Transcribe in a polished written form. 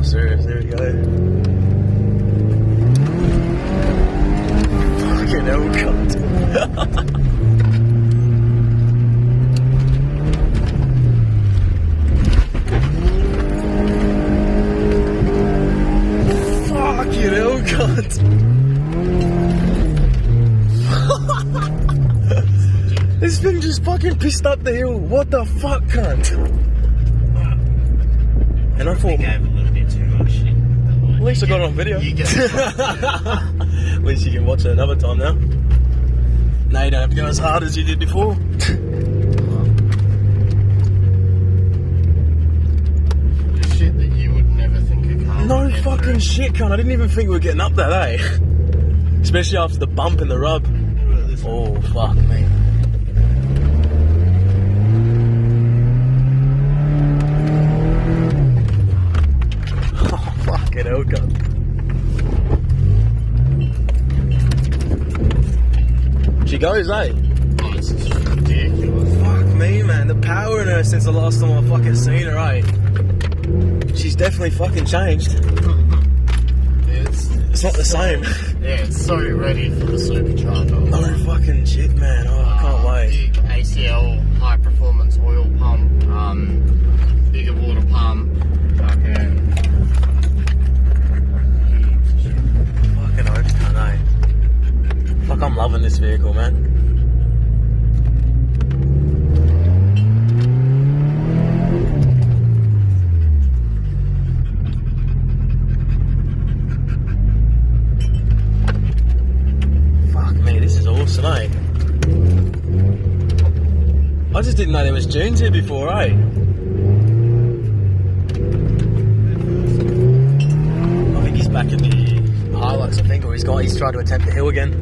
Oh, serious. There we go. Fucking hell, cunt. Fucking hell, cunt. This thing just fucking pissed up the hill. What the fuck, cunt? And I thought, gave a little bit too much. at least I got it on video. You get At least you can watch it another time now. Now you don't have to go as hard as you did before. shit that you would never think a car No would get fucking through. shit, cunt. I didn't even think we were getting up that, eh? Especially after the bump and the rub. Oh, fuck me. Oh, fucking hell, cunt. She goes, eh? Oh, it's just ridiculous. Fuck me, man. The power in her since the last time I fucking seen her, eh? She's definitely fucking changed. It's not the same. Yeah, it's so ready for the supercharger. No fucking shit, man. Oh, I can't wait. Big ACL, high performance oil pump, bigger water pump, fucking Fucking oath, can't I? Fuck, I'm loving this vehicle, man. Awesome, eh? I just didn't know there was dunes here before, eh? I think he's back at the highlights, I think, or he's tried to attempt the hill again.